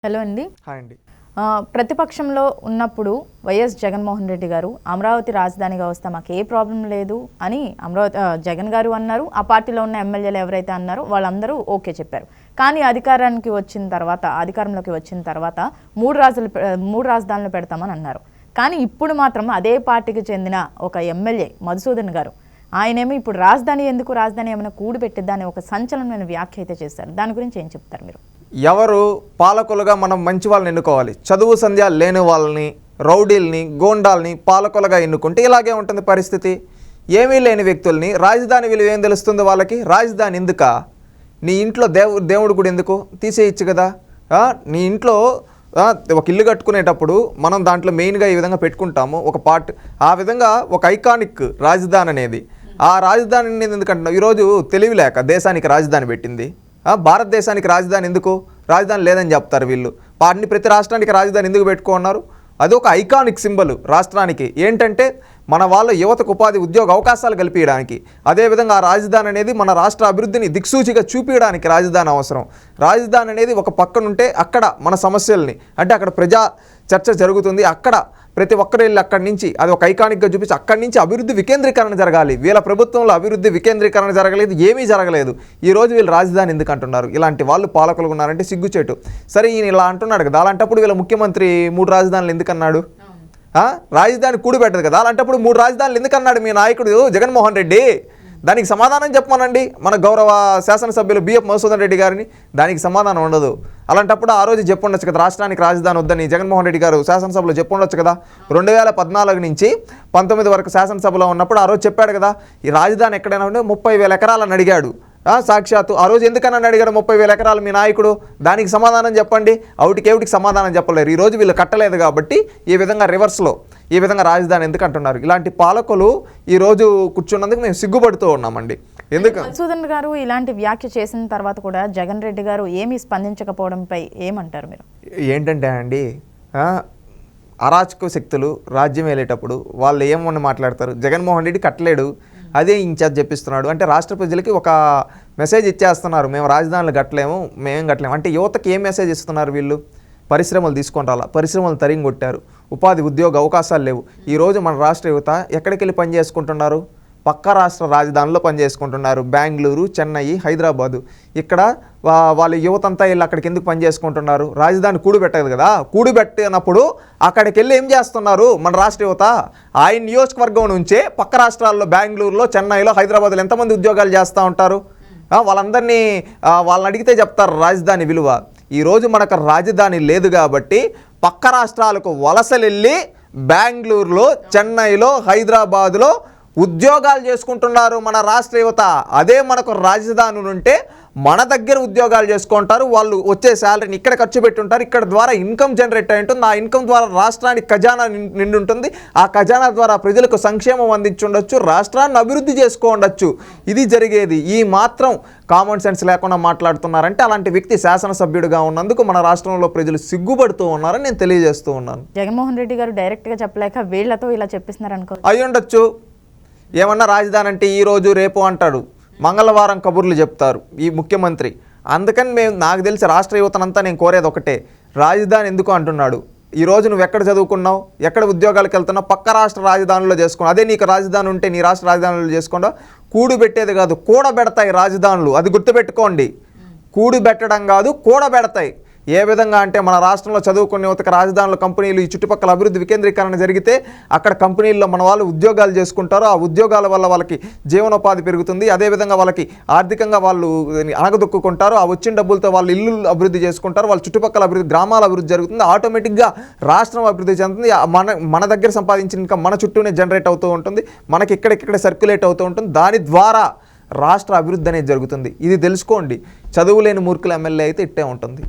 Hello అండి. Hi అండి. ప్రతిపక్షంలో ఉన్నప్పుడు వైఎస్ జగన్మోహన్ రెడ్డి గారు అమరావతి రాజధానిగా వస్తే మాకు ఏ ప్రాబ్లం లేదు అని జగన్ గారు అన్నారు. ఆ పార్టీలో ఉన్న ఎమ్మెల్యేలు ఎవరైతే అన్నారో వాళ్ళందరూ ఓకే చెప్పారు. కానీ అధికారంలోకి వచ్చిన తర్వాత మూడు రాజధానులు పెడతామని అన్నారు. కానీ ఇప్పుడు మాత్రం అదే పార్టీకి చెందిన ఒక ఎమ్మెల్యే మధుసూదన్ గారు ఆయనేమో ఇప్పుడు రాజధాని ఏమైనా కూడిపెట్టిద్దా అని ఒక సంచలనమైన వ్యాఖ్య అయితే చేశారు. దాని గురించి ఏం చెప్తారు మీరు? ఎవరు పాలకులుగా మనం మంచి వాళ్ళని ఎన్నుకోవాలి. చదువు సంధ్య లేని వాళ్ళని, రౌడీల్ని, గోండాల్ని పాలకులుగా ఎన్నుకుంటే ఇలాగే ఉంటుంది పరిస్థితి. ఏమీ లేని వ్యక్తుల్ని రాజధాని విలువ ఏం తెలుస్తుంది వాళ్ళకి? రాజధాని ఎందుక? నీ ఇంట్లో దేవుడు కూడా ఎందుకు తీసేయచ్చు కదా. నీ ఇంట్లో ఒక ఇల్లు కట్టుకునేటప్పుడు మనం దాంట్లో మెయిన్గా ఈ విధంగా పెట్టుకుంటాము ఒక పార్ట్. ఆ విధంగా ఒక ఐకానిక్ రాజధాని అనేది. ఆ రాజధాని అనేది ఎందుకంటున్నావు? ఈరోజు తెలివి లేక దేశానికి రాజధాని పెట్టింది. భారతదేశానికి రాజధాని ఎందుకు? రాజధాని లేదని చెప్తారు వీళ్ళు. ప్రతి రాష్ట్రానికి రాజధాని ఎందుకు పెట్టుకున్నారు? అది ఒక ఐకానిక్ సింబల్ రాష్ట్రానికి. ఏంటంటే మన వాళ్ళ యువతకు ఉపాధి ఉద్యోగ అవకాశాలు కల్పించడానికి. అదేవిధంగా ఆ రాజధాని అనేది మన రాష్ట్ర అభివృద్ధిని దిక్సూచిగా చూపించడానికి రాజధాని అవసరం. రాజధాని అనేది ఒక పక్కనుంటే అక్కడ మన సమస్యల్ని, అంటే అక్కడ ప్రజా చర్చ జరుగుతుంది, అక్కడ ప్రతి ఒక్కరు వెళ్ళి అక్కడి నుంచి అది ఒక ఐకానిక్గా చూపించి అక్కడి నుంచి అభివృద్ధి వికేంద్రీకరణ జరగాలి. వీళ్ళ ప్రభుత్వంలో అభివృద్ధి వికేంద్రీకరణ జరగలేదు, ఏమీ జరగలేదు. ఈరోజు వీళ్ళు రాజధాని ఎందుకు అంటున్నారు? ఇలాంటి వాళ్ళు పాలకులు ఉన్నారంటే సిగ్గుచేటు. సరే, ఈయన ఇలా అంటున్నాడు కదా, అలాంటప్పుడు వీళ్ళ ముఖ్యమంత్రి 3 రాజధానులు ఎందుకన్నాడు? రాజధాని కూడిపెట్టదు కదా, అలాంటప్పుడు 3 రాజధానులు ఎందుకన్నాడు మీ నాయకుడు జగన్మోహన్ రెడ్డి? దానికి సమాధానం చెప్పమనండి మన గౌరవ శాసనసభ్యులు బిఎఫ్ మధుసూదన్ రెడ్డి గారిని. దానికి సమాధానం ఉండదు. అలాంటప్పుడు ఆ రోజు చెప్పుండొచ్చు కదా, రాష్ట్రానికి రాజధాని వద్దని జగన్మోహన్ రెడ్డి గారు శాసనసభలో చెప్పుండొచ్చు కదా. 2014 నుంచి 19 వరకు శాసనసభలో ఉన్నప్పుడు ఆ రోజు చెప్పాడు కదా, ఈ రాజధాని ఎక్కడైనా ఉంటే 30,000 ఎకరాలని అడిగాడు. సాక్షాత్తు ఆ రోజు ఎందుకన్నా అడిగాడు 30,000 ఎకరాలు మీ నాయకుడు? దానికి సమాధానం చెప్పండి. అవుటికి సమాధానం చెప్పలేరు. ఈరోజు వీళ్ళు కట్టలేదు కాబట్టి ఈ విధంగా రివర్స్లో ఈ విధంగా రాజధాని ఎందుకు అంటున్నారు? ఇలాంటి పాలకులు ఈరోజు కూర్చున్నందుకు మేము సిగ్గుపడుతూ ఉన్నామండి. ఎందుకు మధుసూదన్ గారు ఇలాంటి వ్యాఖ్య చేసిన తర్వాత కూడా జగన్ రెడ్డి గారు ఏమీ స్పందించకపోవడంపై ఏమంటారు మీరు? ఏంటంటే అండి, అరాచక శక్తులు రాజ్యం వెళ్ళేటప్పుడు వాళ్ళు ఏమని మాట్లాడతారు? జగన్మోహన్ రెడ్డి కట్టలేడు, అదే ఇన్ఛార్జ్ చెప్పిస్తున్నాడు అంటే రాష్ట్ర ప్రజలకి ఒక మెసేజ్ ఇచ్చేస్తున్నారు, మేము రాజధానులు కట్టలేము, మేమేం కట్టలేము అంటే. యువతకి ఏం మెసేజ్ ఇస్తున్నారు వీళ్ళు? పరిశ్రమలు తీసుకొని రాలా, పరిశ్రమలు తరింగొట్టారు, ఉపాధి ఉద్యోగ అవకాశాలు లేవు. ఈరోజు మన రాష్ట్ర యువత ఎక్కడికి వెళ్ళి పని చేసుకుంటున్నారు? పక్క రాష్ట్ర రాజధానిలో పనిచేసుకుంటున్నారు. బెంగళూరు, చెన్నై, హైదరాబాదు. ఇక్కడ వాళ్ళ యువత అంతా వెళ్ళి అక్కడికి ఎందుకు పని చేసుకుంటున్నారు? రాజధాని కూడిపెట్టదు కదా. కూడిపెట్టినప్పుడు అక్కడికి వెళ్ళి ఏం చేస్తున్నారు మన రాష్ట్ర యువత? ఆయన నియోజకవర్గం నుంచే పక్క రాష్ట్రాల్లో బెంగళూరులో, చెన్నైలో, హైదరాబాద్లో ఎంతమంది ఉద్యోగాలు చేస్తూ ఉంటారు? వాళ్ళని అడిగితే చెప్తారు రాజధాని విలువ. ఈరోజు మనకు రాజధాని లేదు కాబట్టి పక్క రాష్ట్రాలకు వలసలు వెళ్ళి బెంగళూరులో, చెన్నైలో, హైదరాబాదులో ఉద్యోగాలు చేసుకుంటున్నారు మన రాష్ట్ర యువత. అదే మనకు రాజధాని ఉంటే మన దగ్గర ఉద్యోగాలు చేసుకుంటారు. వాళ్ళు వచ్చే శాలరీని ఇక్కడ ఖర్చు పెట్టుంటారు. ఇక్కడ ద్వారా ఇన్కమ్ జనరేట్ అయి ఉంటుంది. ఆ ఇన్కమ్ ద్వారా రాష్ట్రానికి ఖజానా నిండి ఉంటుంది. ఆ ఖజానా ద్వారా ప్రజలకు సంక్షేమం అందించుండొచ్చు, రాష్ట్రాన్ని అభివృద్ధి చేసుకోండొచ్చు. ఇది జరిగేది. ఈ మాత్రం కామన్ సెన్స్ లేకుండా మాట్లాడుతున్నారంటే అలాంటి వ్యక్తి శాసనసభ్యుడిగా ఉన్నందుకు మన రాష్ట్రంలో ప్రజలు సిగ్గుపడుతూ ఉన్నారని నేను తెలియజేస్తూ ఉన్నాను. జగన్మోహన్ రెడ్డి గారు డైరెక్ట్గా చెప్పలేక వీళ్లతో ఇలా చెప్పిస్తున్నారు అనుకో. అయి ఉండొచ్చు. ఏమన్నా రాజధాని అంటే ఈరోజు రేపు అంటాడు, మంగళవారం కబుర్లు చెప్తారు ఈ ముఖ్యమంత్రి. అందుకని నాకు తెలిసి రాష్ట్ర యువతనంతా నేను కోరేది ఒకటే, రాజధాని ఎందుకు అంటున్నాడు? ఈరోజు నువ్వు ఎక్కడ చదువుకున్నావు, ఎక్కడ ఉద్యోగాలకు వెళ్తున్నావు? పక్క రాష్ట్ర రాజధానుల్లో చేసుకున్నావు. అదే నీకు రాజధాని ఉంటే నీ రాష్ట్ర రాజధానులు చేసుకున్నావు. కూడుబెట్టేది కాదు, కూడబెడతాయి రాజధానులు. అది గుర్తుపెట్టుకోండి. కూడుబెట్టడం కాదు, కూడబెడతాయి. ఏ విధంగా అంటే మన రాష్ట్రంలో చదువుకునే యువతకు రాజధానుల కంపెనీలు ఈ చుట్టుపక్కల అభివృద్ధి వికేంద్రీకరణ జరిగితే అక్కడ కంపెనీల్లో మన వాళ్ళు ఉద్యోగాలు చేసుకుంటారు. ఆ ఉద్యోగాల వల్ల వాళ్ళకి జీవనోపాధి పెరుగుతుంది. అదేవిధంగా వాళ్ళకి ఆర్థికంగా వాళ్ళు అనగదొక్కుంటారు. ఆ వచ్చిన డబ్బులతో వాళ్ళు ఇల్లు అభివృద్ధి చేసుకుంటారు. వాళ్ళ చుట్టుపక్కల అభివృద్ధి, గ్రామాల అభివృద్ధి జరుగుతుంది. ఆటోమేటిక్గా రాష్ట్రం అభివృద్ధి చెందుతుంది. మన దగ్గర సంపాదించిన ఇంకా మన చుట్టూనే జనరేట్ అవుతూ ఉంటుంది. మనకి ఇక్కడిక్కడ సర్క్యులేట్ అవుతూ ఉంటుంది. దాని ద్వారా రాష్ట్ర అభివృద్ధి అనేది జరుగుతుంది. ఇది తెలుసుకోండి. చదువులేని మూర్ఖుల ఎమ్మెల్యే అయితే ఇట్టే ఉంటుంది.